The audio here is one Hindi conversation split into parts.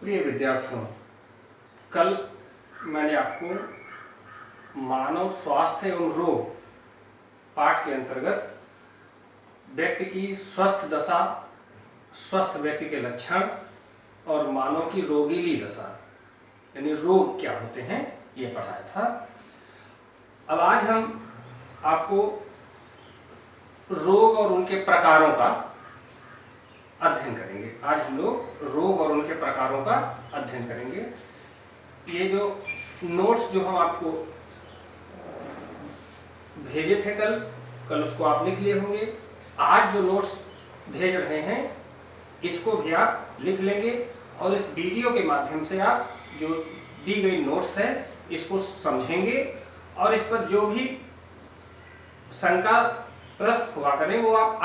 प्रिय विद्यार्थियों, कल मैंने आपको मानव स्वास्थ्य एवं रोग पाठ के अंतर्गत व्यक्ति की स्वस्थ दशा, स्वस्थ व्यक्ति के लक्षण और मानव की रोगीली दशा यानी रोग क्या होते हैं ये पढ़ाया था। अब आज हम आपको रोग और उनके प्रकारों का अध्ययन करेंगे। आज हम लोग रोग और उनके प्रकारों का अध्ययन करेंगे। ये जो नोट्स जो हम आपको भेजे थे कल उसको आप लिख लिए होंगे। आज जो नोट्स भेज रहे हैं इसको भी आप लिख लेंगे और इस वीडियो के माध्यम से आप जो दी गई नोट्स है इसको समझेंगे और इस पर जो भी शंका प्रश्न हुआ करें वो आप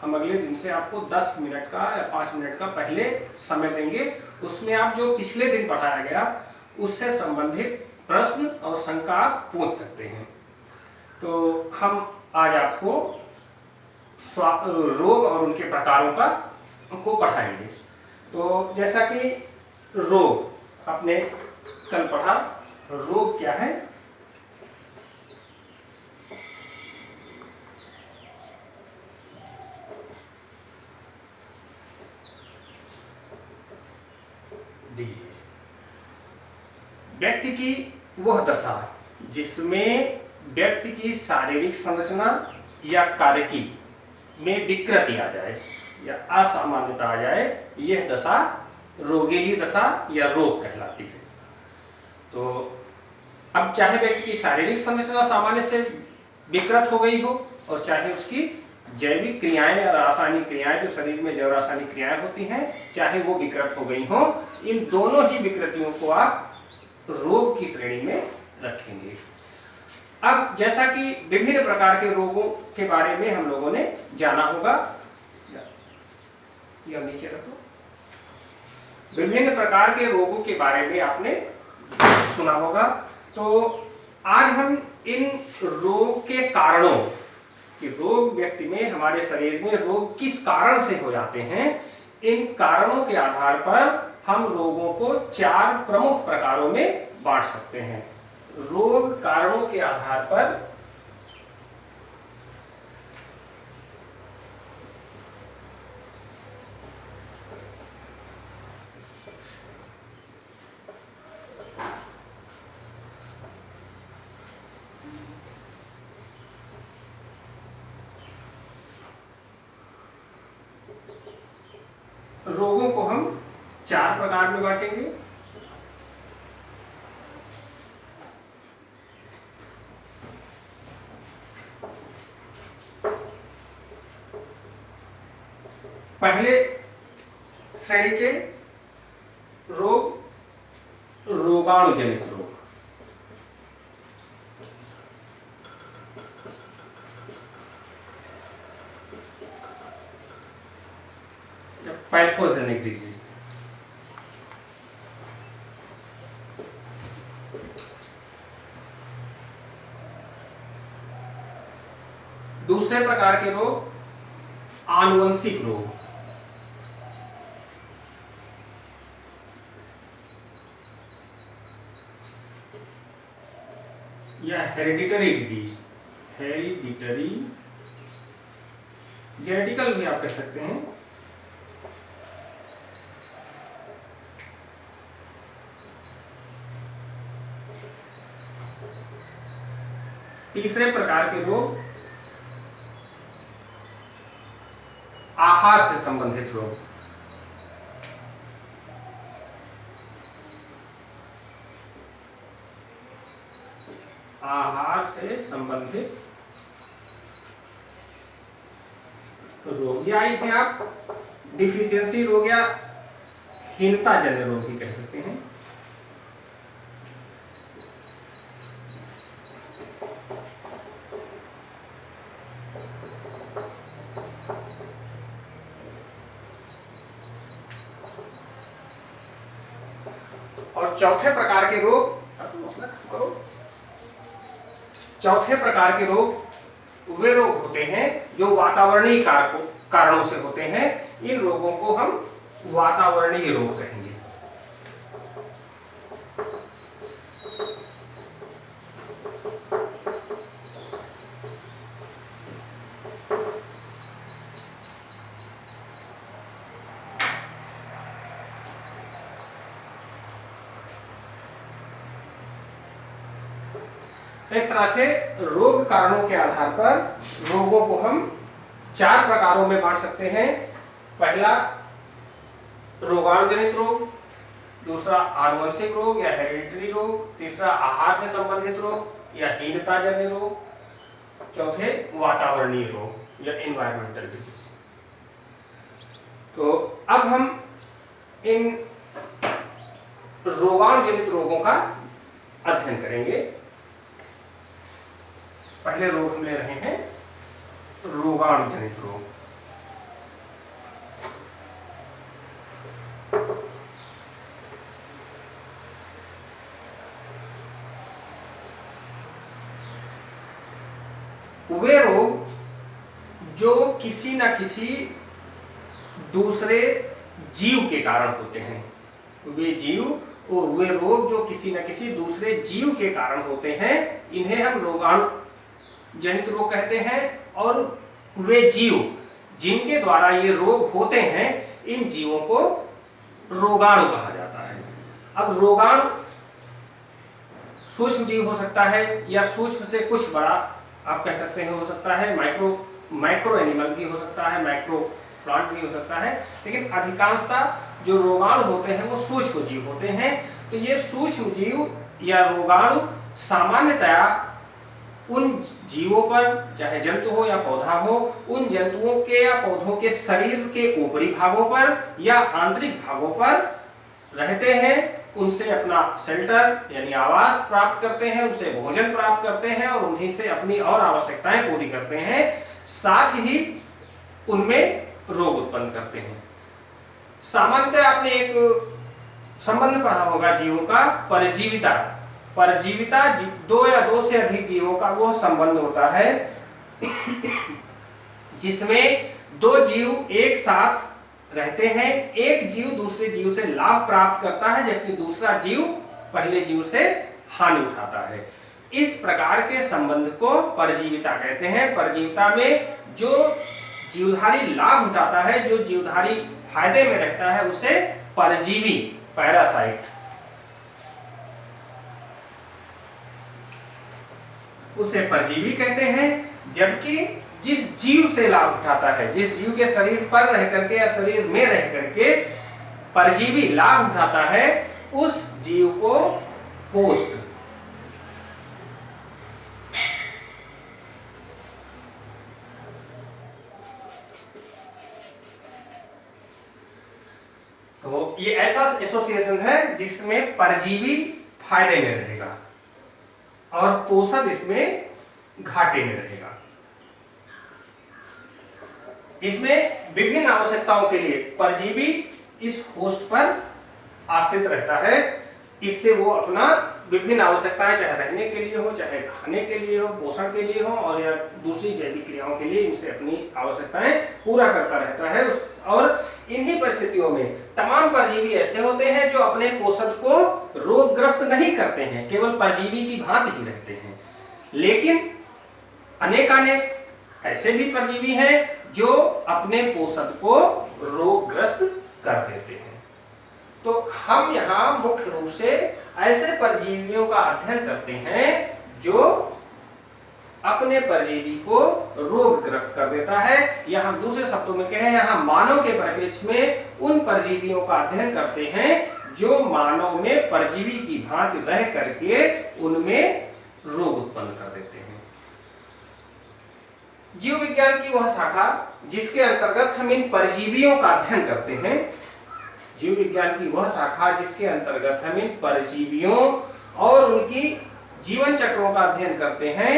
अगले दिन से आपको 10 मिनट का या 5 मिनट का पहले समय देंगे। उसमें आप जो पिछले दिन पढ़ाया गया उससे संबंधित प्रश्न और शंका आप पूछ सकते हैं। तो हम आज आपको रोग और उनके प्रकारों को पढ़ाएंगे। तो जैसा कि रोग आपने कल पढ़ा, रोग क्या है? डिजीज व्यक्ति की वह दशा जिसमें व्यक्ति की शारीरिक संरचना या कार्यकी में विकृति आ जाए या असामान्यता आ जाए, यह दशा रोगीली दशा या रोग कहलाती है। तो अब चाहे व्यक्ति की शारीरिक संरचना सामान्य से विकृत हो गई हो और चाहे उसकी जैविक क्रियाएं या रासायनिक क्रियाएं, जो शरीर में जैव रासायनिक क्रियाएं होती हैं, चाहे वो विकृत हो गई हो, इन दोनों ही विकृतियों को आप रोग की श्रेणी में रखेंगे। अब जैसा कि विभिन्न प्रकार के रोगों के बारे में हम लोगों ने जाना होगा, या नीचे रखो, विभिन्न प्रकार के रोगों के बारे में आपने सुना होगा। तो आज हम इन रोग के कारणों कि रोग व्यक्ति में, हमारे शरीर में रोग किस कारण से हो जाते हैं, इन कारणों के आधार पर हम रोगों को 4 प्रमुख प्रकारों में बांट सकते हैं। रोग कारणों के आधार पर रोगों को हम 4 प्रकार में बांटेंगे। पहले श्रेणी के रोग रोगाणुजनित रोग। Pathogenic disease. दूसरे प्रकार के रोग आनुवंशिक रोग। या हेरिडिटरी डिजीज, हेरिडिटरी, जेनेटिकल भी आप कह सकते हैं। तीसरे प्रकार के रोग आहार से संबंधित रोग। आहार से संबंधित रोग, या इन्हें आप डिफिशियंसी रोग या हीनता जन्य रोग भी कह सकते हैं। और चौथे प्रकार के रोग, चौथे प्रकार के रोग वे रोग होते हैं जो वातावरणीय कारणों से होते हैं। इन रोगों को हम वातावरणीय रोग कहेंगे। इस तरह से रोग कारणों के आधार पर रोगों को हम 4 प्रकारों में बांट सकते हैं। पहला रोगाणुजनित रोग, दूसरा आनुवंशिक रोग या हेरिडिटरी रोग, तीसरा आहार से संबंधित रोग या हीनताजन्य रोग, चौथे वातावरणीय रोग या एनवायरमेंटल डिजीज। तो अब हम इन रोगाणुजनित रोगों का अध्ययन करेंगे। पहले रोग हम ले रहे हैं रोगाणुजनित रोग। वे रोग जो किसी न किसी दूसरे जीव के कारण होते हैं, वे रोग जो किसी न किसी दूसरे जीव के कारण होते हैं, इन्हें हम रोगाणुजनित रोग कहते हैं। और वे जीव जिनके द्वारा ये रोग होते हैं, इन जीवों को रोगाणु कहा जाता है। अब रोगाणु सूक्ष्म जीव हो सकता है या सूक्ष्म से कुछ बड़ा आप कह सकते हैं, हो सकता है माइक्रो एनिमल भी हो सकता है, माइक्रो प्लांट भी हो सकता है, लेकिन अधिकांशतः जो रोगाणु होते हैं वो सूक्ष्म जीव होते हैं। तो ये सूक्ष्म जीव या रोगाणु सामान्यतया उन जीवों पर, चाहे जंतु हो या पौधा हो, उन जंतुओं के या पौधों के शरीर के ऊपरी भागों पर या आंतरिक भागों पर रहते हैं, उनसे अपना शेल्टर यानी आवास प्राप्त करते हैं, उनसे भोजन प्राप्त करते हैं और उन्हीं से अपनी और आवश्यकताएं पूरी करते हैं, साथ ही उनमें रोग उत्पन्न करते हैं। सामान्यतः आपने एक संबंध पढ़ा होगा जीवों का, परजीविता। परजीविता 2 या 2 से अधिक जीवों का वो संबंध होता है जिसमें 2 जीव एक साथ रहते हैं, एक जीव दूसरे जीव से लाभ प्राप्त करता है जबकि दूसरा जीव पहले जीव से हानि उठाता है। इस प्रकार के संबंध को परजीविता कहते हैं। परजीविता में जो जीवधारी लाभ उठाता है, जो जीवधारी फायदे में रहता है, उसे परजीवी, पैरासाइट, उसे परजीवी कहते हैं। जबकि जिस जीव से लाभ उठाता है, जिस जीव के शरीर पर रह करके या शरीर में रह करके परजीवी लाभ उठाता है, उस जीव को होस्ट, तो ये ऐसा एसोसिएशन है जिसमें परजीवी फायदे में रहेगा और पोषक इसमें घाटे में रहेगा। इसमें विभिन्न आवश्यकताओं के लिए परजीवी इस होस्ट पर आश्रित रहता है। इससे वो अपना विभिन्न आवश्यकताएं, चाहे रहने के लिए हो, चाहे खाने के लिए हो, पोषण के लिए हो और या दूसरी जैविक क्रियाओं के लिए, इनसे अपनी आवश्यकताएं पूरा करता रहता है। और इन्हीं परिस्थितियों में तमाम परजीवी ऐसे होते हैं जो अपने पोषक को रोगग्रस्त नहीं करते हैं, केवल परजीवी की भांति ही रहते हैं। लेकिन अनेकानेक ऐसे भी परजीवी हैं जो अपने पोषक को रोगग्रस्त कर देते हैं। तो हम यहाँ मुख्य रूप से ऐसे परजीवियों का अध्ययन करते हैं जो अपने परजीवी को रोगग्रस्त कर देता है, या हम दूसरे शब्दों में कहें, यहाँ मानव के परिप्रेक्ष्य में उन परजीवियों का अध्ययन करते हैं जो मानव में परजीवी की भांति रह करके उनमें रोग उत्पन्न कर देते हैं। जीव विज्ञान की वह शाखा जिसके अंतर्गत हम इन परजीवियों का अध्ययन करते हैं, जीव विज्ञान की वह शाखा जिसके अंतर्गत हम इन परजीवियों और उनकी जीवन चक्रों का अध्ययन करते हैं,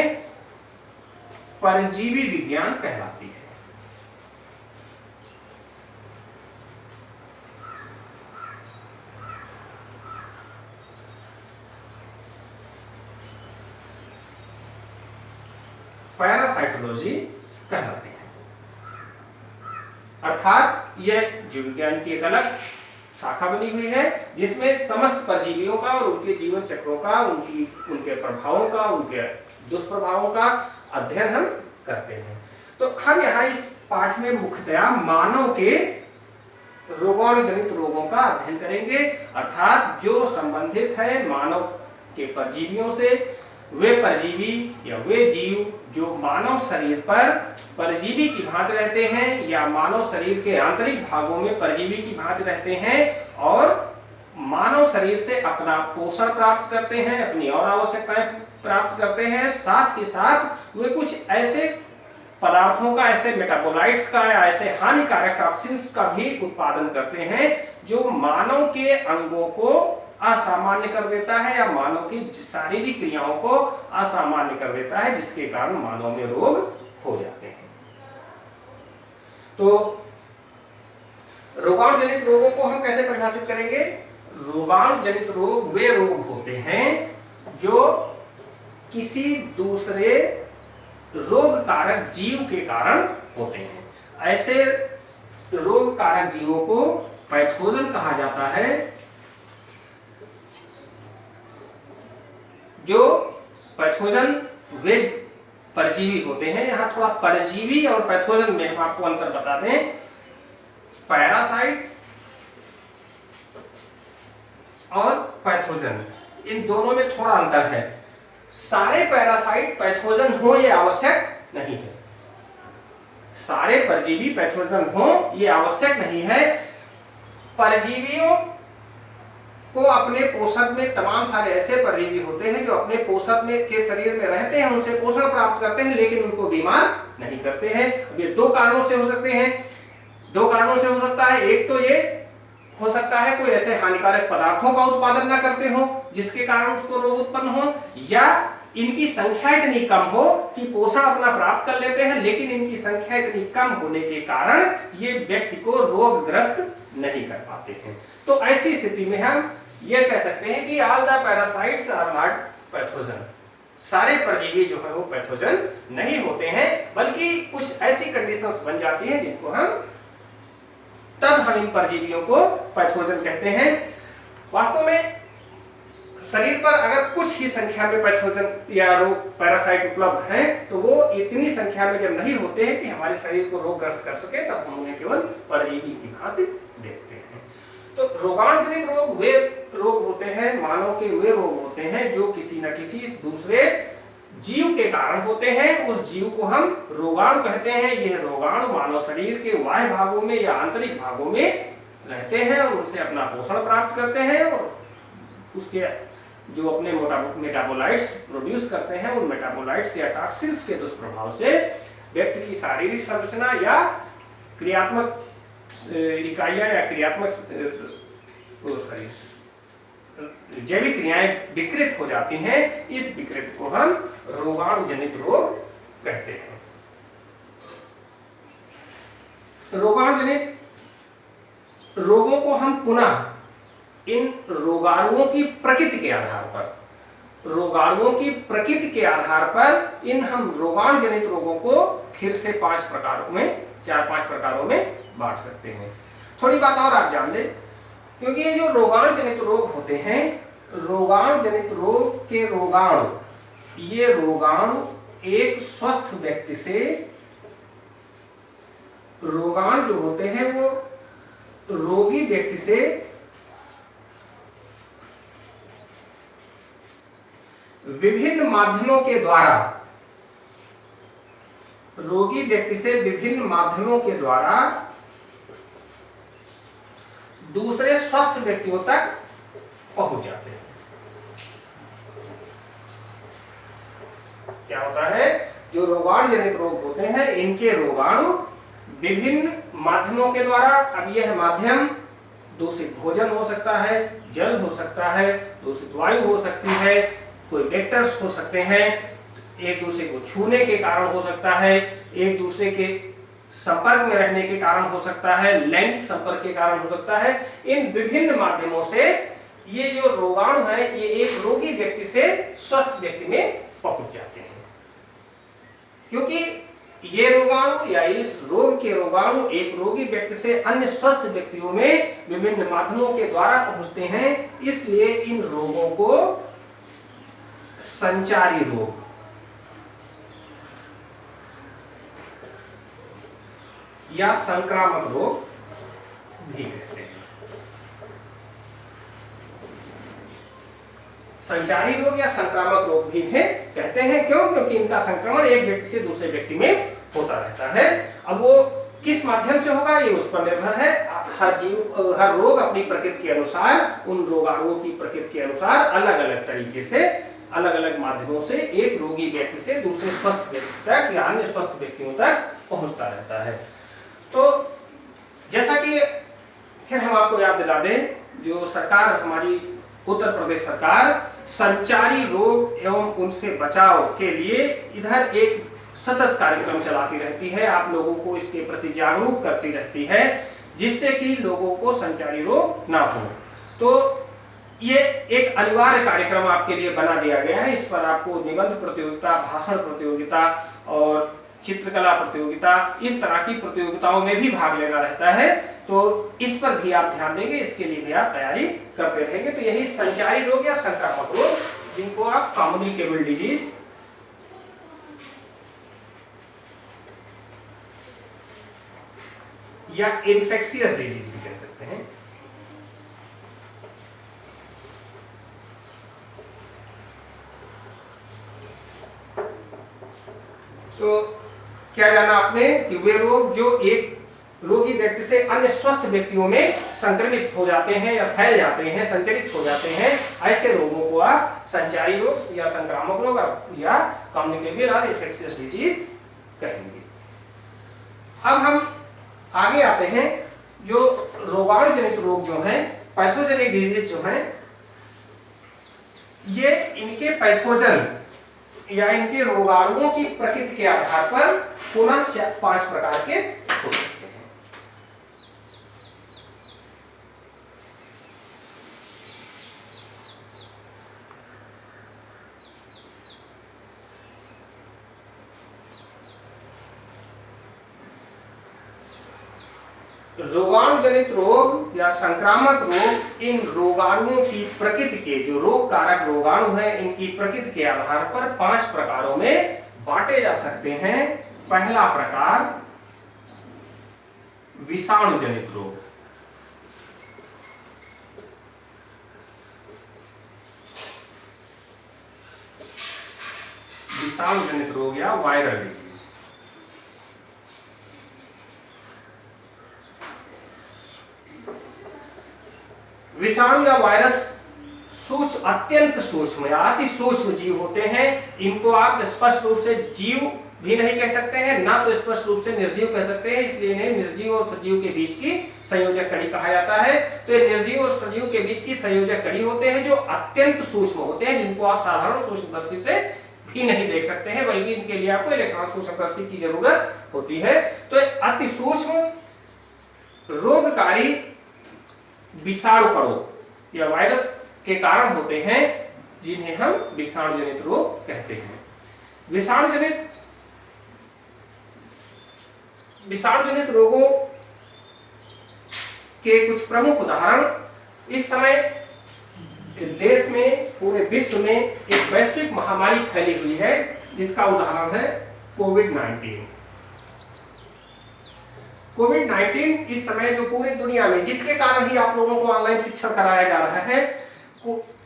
परजीवी विज्ञान कहलाती है। पैरासाइटोलॉजी कहलाती है। अर्थात यह जीव विज्ञान की एक अलग शाखा बनी हुई है जिसमें समस्त परजीवियों का और उनके जीवन चक्रों का, उनके प्रभावों का, उनके दुष्प्रभावों का अध्ययन हम करते हैं। तो हम यहाँ इस पाठ में मुख्यतया मानव के रोगाणुजनित रोगों का अध्ययन करेंगे, अर्थात जो संबंधित है मानव के परजीवियों से, वे परजीवी या वे जीव जो मानव शरीर पर परजीवी की भांति रहते हैं या मानव शरीर के आंतरिक भागों में परजीवी की भांति रहते हैं और मानव शरीर से अपना पोषण प्राप्त करते हैं, अपनी और आवश्यकताएं प्राप्त करते हैं, साथ ही साथ वे कुछ ऐसे पदार्थों का, ऐसे मेटाबोलाइट्स का या ऐसे हानिकारक टॉक्सिन्स का भी उत्पादन करते हैं जो मानव के अंगों को असामान्य कर देता है या मानव की शारीरिक क्रियाओं को असामान्य कर देता है, जिसके कारण मानव में रोग हो जाते हैं। तो रोगाणु जनित रोगों को हम कैसे परिभाषित करेंगे? रोगाणु जनित रोग वे रोग होते हैं जो किसी दूसरे रोग कारक जीव के कारण होते हैं। ऐसे रोग कारक जीवों को पैथोजन कहा जाता है, जो पैथोजन वे परजीवी होते हैं। यहां थोड़ा परजीवी और पैथोजन में हम आपको अंतर बता दें। पैरासाइट और पैथोजन, इन दोनों में थोड़ा अंतर है। सारे पैरासाइट पैथोजन हो ये आवश्यक नहीं है, सारे परजीवी पैथोजन हो ये आवश्यक नहीं है। परजीवियों को अपने पोषक में तमाम सारे ऐसे परजीवी होते हैं जो अपने पोषक में के शरीर में रहते हैं, उनसे पोषण प्राप्त करते हैं, लेकिन उनको बीमार नहीं करते हैं। ये दो कारणों से हो सकते हैं, दो कारणों से हो सकता है। एक तो ये हो सकता है कोई ऐसे हानिकारक पदार्थों का उत्पादन ना करते हो जिसके कारण उसको रोग उत्पन्न हो, या इनकी संख्या इतनी कम हो कि पोषण अपना प्राप्त कर लेते हैं, लेकिन इनकी संख्या इतनी कम होने के कारण ये व्यक्ति को रोगग्रस्त नहीं कर पाते हैं। तो ऐसी स्थिति में हम ये कह सकते हैं कि all the parasites are not pathogen. सारे परजीवी जो है वो पैथोजन नहीं होते हैं, बल्कि कुछ ऐसी कंडीशंस बन जाती हैं जिनको तब हम इन परजीवियों को पैथोजन कहते हैं। वास्तव में शरीर पर अगर कुछ ही संख्या में पैथोजन या रोग पैरासाइट उपलब्ध हैं, तो वो इतनी संख्या में जब नहीं होते हैं कि हमारे शरीर को रोगग्रस्त कर सके, तब हम उन्हें केवल परजीवी की भांति देखते हैं। तो रोगाणुजनित रोग वे रोग होते हैं, मानव के वे रोग होते हैं जो किसी न किसी दूसरे जीव के कारण होते हैं। उस जीव को हम रोगाणु कहते हैं। यह रोगाणु मानव शरीर के बाह्य भागों में या आंतरिक भागों में रहते हैं और उनसे अपना पोषण प्राप्त करते हैं और उसके जो अपने मेटाबोलाइट्स प्रोड्यूस करते हैं, उन मेटाबोलाइट्स या टॉक्सिन्स के दुष्प्रभाव से व्यक्ति की शारीरिक संरचना या क्रियात्मक इकाइयां या क्रियात्मक जैविक क्रियाएं विकृत हो जाती हैं। इस विकृत को हम रोगाणु जनित रोग कहते हैं। रोगाणु जनित रोगों को हम पुनः इन रोगाणुओं की प्रकृति के आधार पर, रोगाणुओं की प्रकृति के आधार पर इन हम रोगाणु जनित रोगों को फिर से 4-5 प्रकारों में बांट सकते हैं। थोड़ी बात और आप जान लें, क्योंकि ये जो रोगाणु जनित रोग होते हैं, रोगाणु जनित रोग के रोगाणु, ये रोगाणु एक स्वस्थ व्यक्ति से, रोगाणु जो होते हैं वो रोगी व्यक्ति से विभिन्न माध्यमों के द्वारा, रोगी व्यक्ति से विभिन्न माध्यमों के द्वारा दूसरे स्वस्थ व्यक्तियों तक पहुंच जाते हैं। क्या होता है? जो रोगाणु जनित रोग होते हैं, इनके रोगाणु विभिन्न माध्यमों के द्वारा, अब यह माध्यम दूषित भोजन हो सकता है, जल हो सकता है, दूषित वायु हो सकती है, कोई वेक्टर्स हो सकते हैं, एक दूसरे को छूने के कारण हो सकता है, एक दूसरे के संपर्क में रहने के कारण हो सकता है, लैंगिक संपर्क के कारण हो सकता है। इन विभिन्न माध्यमों से ये जो रोगाणु है, ये एक रोगी व्यक्ति से स्वस्थ व्यक्ति में पहुंच जाते हैं। क्योंकि ये रोगाणु या इस रोग के रोगाणु एक रोगी व्यक्ति से अन्य स्वस्थ व्यक्तियों में विभिन्न माध्यमों के द्वारा पहुंचते हैं, इसलिए इन रोगों को संचारी रोग या संक्रामक रोग भी कहते हैं। संचारी रोग या संक्रामक रोग भी इन्हें कहते हैं। क्यों? क्योंकि इनका संक्रमण एक व्यक्ति से दूसरे व्यक्ति में होता रहता है। अब वो किस माध्यम से होगा ये उस पर निर्भर है। हर रोग अपनी प्रकृति के अनुसार, उन रोगाणुओं की प्रकृति के अनुसार अलग अलग तरीके से, अलग अलग माध्यमों से एक रोगी व्यक्ति से दूसरे स्वस्थ व्यक्ति तक या अन्य स्वस्थ व्यक्तियों तक पहुंचता रहता है। तो जैसा कि फिर हम आपको याद दिला दें, जो सरकार, हमारी उत्तर प्रदेश सरकार संचारी रोग एवं उनसे बचाव के लिए इधर एक सतत कार्यक्रम चलाती रहती है, आप लोगों को इसके प्रति जागरूक करती रहती है, जिससे कि लोगों को संचारी रोग ना हो। तो ये एक अनिवार्य कार्यक्रम आपके लिए बना दिया गया है। इस पर आपको निबंध प्रतियोगिता, भाषण प्रतियोगिता और चित्रकला प्रतियोगिता, इस तरह की प्रतियोगिताओं में भी भाग लेना रहता है। तो इस पर भी आप ध्यान देंगे, इसके लिए भी आप तैयारी करते रहेंगे। तो यही संचारी रोग या संक्रामक रोग, जिनको आप कम्युनिकेबल डिजीज या इन्फेक्शियस डिजीज भी कह सकते हैं। तो क्या जाना आपने कि वे रोग जो एक रोगी व्यक्ति से अन्य स्वस्थ व्यक्तियों में संक्रमित हो जाते हैं या फैल जाते हैं, संचरित हो जाते हैं, ऐसे रोगों को आप संचारी रोग या संक्रामक रोग या कम्युनिकेबल और इन्फेक्शियस डिजीज कहेंगे। अब हम आगे आते हैं, जो रोगाणु जनित रोग जो हैं, पैथोजेनिक डिजीज जो हैं, ये इनके पैथोजन या इनके रोगाणुओं की प्रकृति के आधार पर पुनः 5 प्रकार के हो सकते हैं। रोगाणु जनित रोग या संक्रामक रोग, इन रोगाणुओं की प्रकृति के, जो रोग कारक रोगाणु हैं, इनकी प्रकृति के आधार पर 5 प्रकारों में बांटे जा सकते हैं। पहला प्रकार विषाणु जनित रोग। विषाणु जनित रोग या वायरल डिजीज। विषाणु या वायरस सूक्ष्म, अत्यंत सूक्ष्म या अति सूक्ष्म जीव होते हैं। इनको आप स्पष्ट रूप से जीव भी नहीं कह सकते हैं, ना तो स्पष्ट रूप से निर्जीव कह सकते हैं, इसलिए इन्हें निर्जीव और सजीव के बीच की संयोजक कड़ी कहा जाता है। तो ये निर्जीव और सजीव के बीच की संयोजक कड़ी होते हैं, जो अत्यंत सूक्ष्म होते हैं, जिनको आप साधारण सूक्ष्मदर्शी से भी नहीं देख सकते हैं, बल्कि इनके लिए आपको इलेक्ट्रॉन सूक्ष्मदर्शी की जरूरत होती है। तो अति सूक्ष्म रोगकारी विषाणु कणों या वायरस के कारण होते हैं, जिन्हें हम विषाणु जनित रोग कहते हैं। विषाणु जनित रोगों के कुछ प्रमुख उदाहरण, इस समय देश में, पूरे विश्व में एक वैश्विक महामारी फैली हुई है, जिसका उदाहरण है कोविड-19। कोविड-19 इस समय जो पूरी दुनिया में, जिसके कारण ही आप लोगों को ऑनलाइन शिक्षण कराया जा रहा है,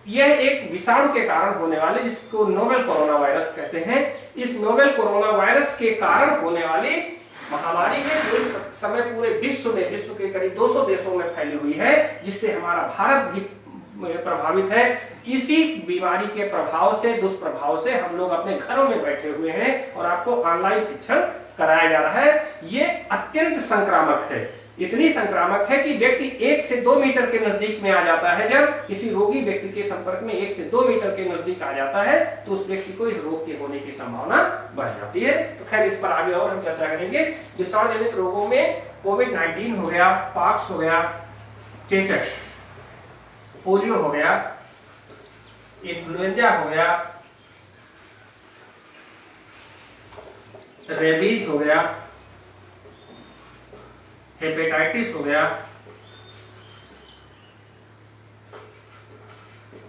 यह एक विषाणु के कारण होने वाले, जिसको नोवेल कोरोना वायरस कहते हैं, इस नोवेल कोरोना वायरस के कारण होने वाली महामारी है, जो इस समय पूरे विश्व में, विश्व के करीब 200 देशों में फैली हुई है, जिससे हमारा भारत भी प्रभावित है। इसी बीमारी के प्रभाव से, दुष्प्रभाव से हम लोग अपने घरों में बैठे हुए हैं और आपको ऑनलाइन शिक्षण कराया जा रहा है। ये अत्यंत संक्रामक है, इतनी संक्रामक है कि व्यक्ति 1 से 2 मीटर के नजदीक में आ जाता है। जब किसी रोगी व्यक्ति के संपर्क में 1 से 2 मीटर के नजदीक आ जाता है, तो उस व्यक्ति को इस रोग के होने की संभावना बढ़ जाती है। तो खैर, इस पर आगे और हम चर्चा करेंगे। विषाणु जनित रोगों में कोविड-19 हो गया, पॉक्स हो गया, चेचक, पोलियो हो गया, इन्फ्लुएंजा हो गया, रेबीज हो गया, हेपेटाइटिस हो गया,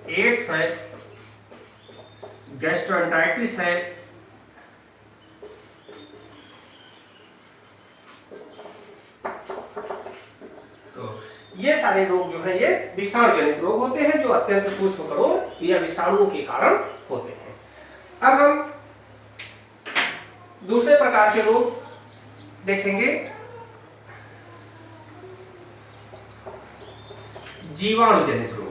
एड्स है, गैस्ट्रोएंटेराइटिस है, तो ये सारे रोग जो है ये विषाणु जनित रोग होते हैं, जो अत्यंत सूक्ष्म कणों या विषाणुओं के कारण होते हैं। अब हम दूसरे प्रकार के रोग देखेंगे, जीवाणु जनित रोग।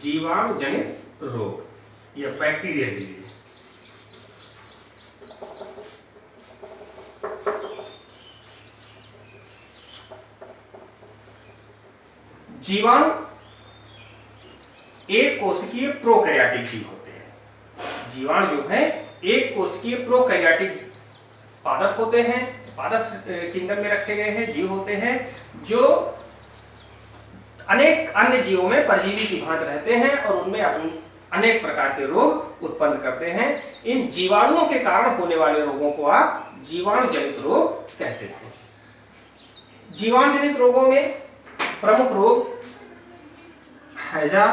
जीवाणु जनित रोग या बैक्टीरियल डिजीज। जीवाणु एक कोशिकीय प्रोकैरियोटिक जीव होते हैं। जीवाणु जो है एक कोशिकीय प्रोकैरियोटिक पादप होते हैं, पादप किंगडम में रखे गए हैं जीव होते हैं, जो अनेक अन्य जीवों में परजीवी की भांति रहते हैं और उनमें अनेक प्रकार के रोग उत्पन्न करते हैं। इन जीवाणुओं के कारण होने वाले रोगों को आप जीवाणु जनित रोग कहते हैं। जीवाणु जनित रोगों में प्रमुख रोग हैजा,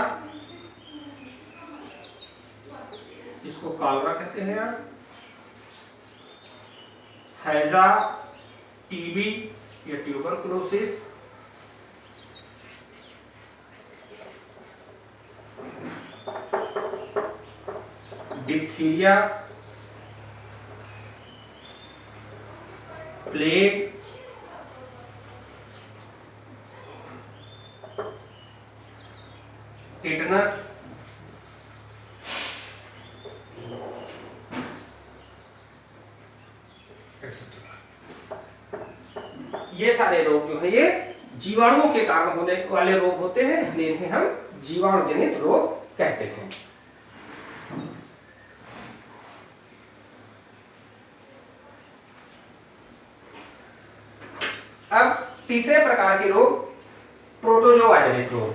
इसको कॉलरा कहते हैं यार, हैजा, टीबी या ट्यूबरकुलोसिस, डिप्थीरिया, प्लेग, टिटनस, ये सारे रोग जो है ये जीवाणुओं के कारण होने वाले रोग होते हैं, इसलिए इन्हें हम जीवाणु जनित रोग कहते हैं। अब तीसरे प्रकार के रोग प्रोटोजोआ जनित रोग।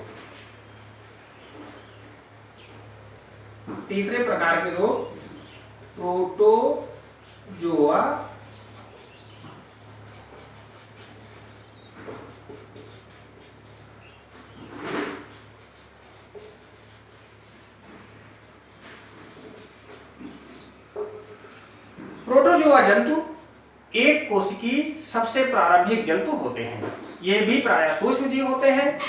तीसरे प्रकार के रोग प्रोटोजोआ प्रोटोजोआ जंतु एक कोशिकी सबसे प्रारंभिक जंतु होते हैं। ये भी प्रायः सूक्ष्म जीव होते हैं।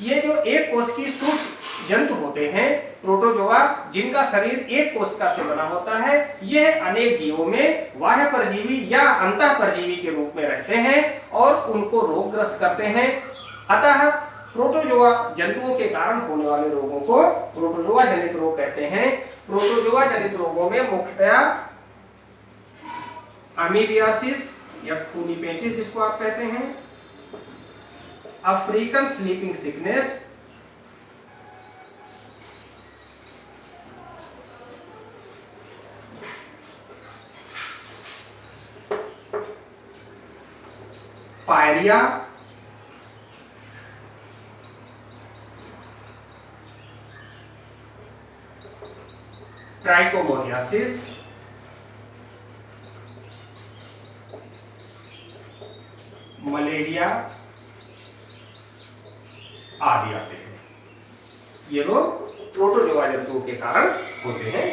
ये जो एक कोशिकी सूक्ष्म जंतु होते हैं प्रोटोजोआ, जिनका शरीर एक कोशिका से बना होता है, यह अनेक जीवों में बाह्य परजीवी या अंतः परजीवी के रूप में रहते हैं और उनको रोगग्रस्त करते हैं। अतः प्रोटोजोआ जंतुओं के कारण होने वाले रोगों को प्रोटोजोआ जनित रोग कहते हैं। प्रोटोजोआ जनित रोगों में मुख्यतया अमीबियासिस या खूनी पेचिश जिसको आप कहते हैं, African sleeping sickness, pyorrhoea, trichomoniasis, malaria आदि आते हैं। ये रोग प्रोटोजोआ जंतुओं के कारण होते हैं।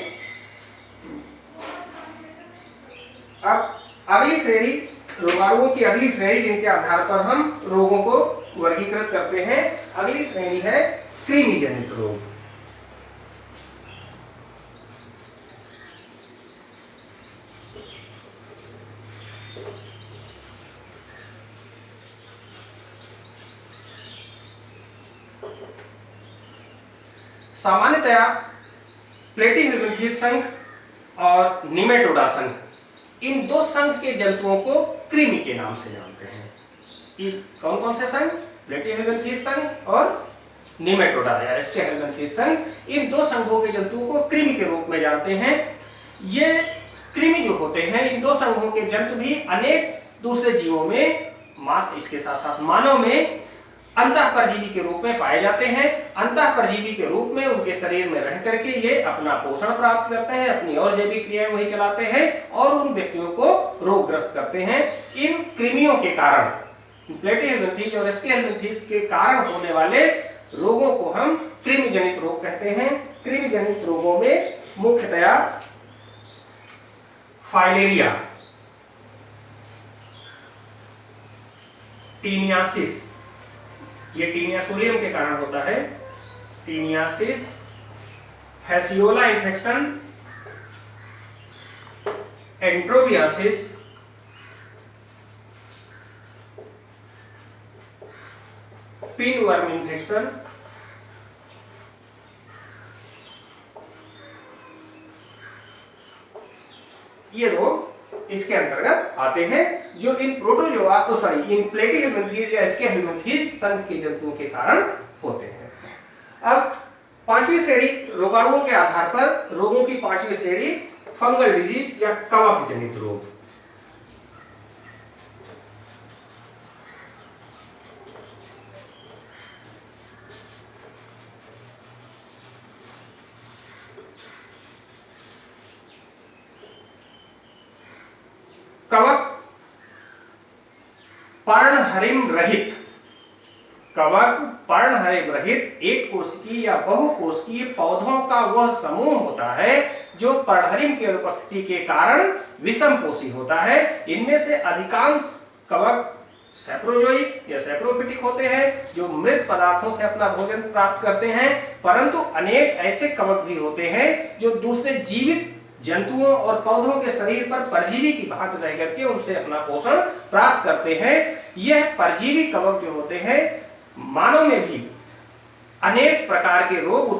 अब अगली श्रेणी रोगाणुओं की अगली श्रेणी जिनके आधार पर हम रोगों को वर्गीकृत करते हैं, अगली श्रेणी है कृमि जनित रोग। सामान्यतया प्लेटिहेल्मिन्थेस संघ और निमेटोडा संघ, इन दो संघ के जंतुओं को कृमि के नाम से जानते हैं। कि कौन कौन से संघ? प्लेटिहेल्मिन्थेस संघ और निमेटोडा या एस्केहेल्मिन्थेस संघ, इन दो संघों के जंतुओं को कृमि के रूप में जानते हैं। ये कृमि जो होते हैं, इन दो संघों के जंतु भी अनेक दूसरे जीवों में, इसके साथ साथ मानव में अंतः परजीवी के रूप में पाए जाते हैं। अंतः परजीवी के रूप में उनके शरीर में रह करके ये अपना पोषण प्राप्त करते हैं, अपनी और जैविक क्रियाएं वही चलाते हैं और उन व्यक्तियों को रोगग्रस्त करते हैं। इन कृमियों के कारण, प्लेटिहेल्मिन्थेस और एस्केहेल्मिन्थेस के कारण होने वाले रोगों को हम कृमि जनित रोग कहते हैं। कृमि जनित रोगों में मुख्यतया फाइलेरिया, टीनियासिस, ये टीनिया सोलियम के कारण होता है, taeniasis, fasciola infection, enterobiasis, pinworm infection, ये रोग इसके अंतर्गत आते हैं, जो इन प्रोटोजोआ इन प्लेटिहेल्मिन्थीज या एस्केहेल्मिन्थीज संघ के जंतुओं के कारण होते हैं। अब पांचवी श्रेणी रोगाणुओं के आधार पर, रोगों की पांचवी श्रेणी फंगल डिजीज या कवक जनित रोग। कवक पर्णहरिम रहित, कवक पर्णहरिम रहित एक कोशिकीय या बहुकोशिकीय पौधों का वह समूह होता है जो पर्णहरिम की अनुपस्थिति के कारण विषमपोषी होता है। इनमें से अधिकांश कवक सैप्रोजोइक या सैप्रोफिटिक होते हैं, जो मृत पदार्थों से अपना भोजन प्राप्त करते हैं, परंतु अनेक ऐसे कवक भी होते हैं जो दूसरे जीवित जंतुओं और पौधों के शरीर पर परजीवी की भांति रह करके उनसे अपना पोषण प्राप्त करते हैं। यह परजीवी कवक जो होते हैं, मानव में भी अनेक प्रकार के रोग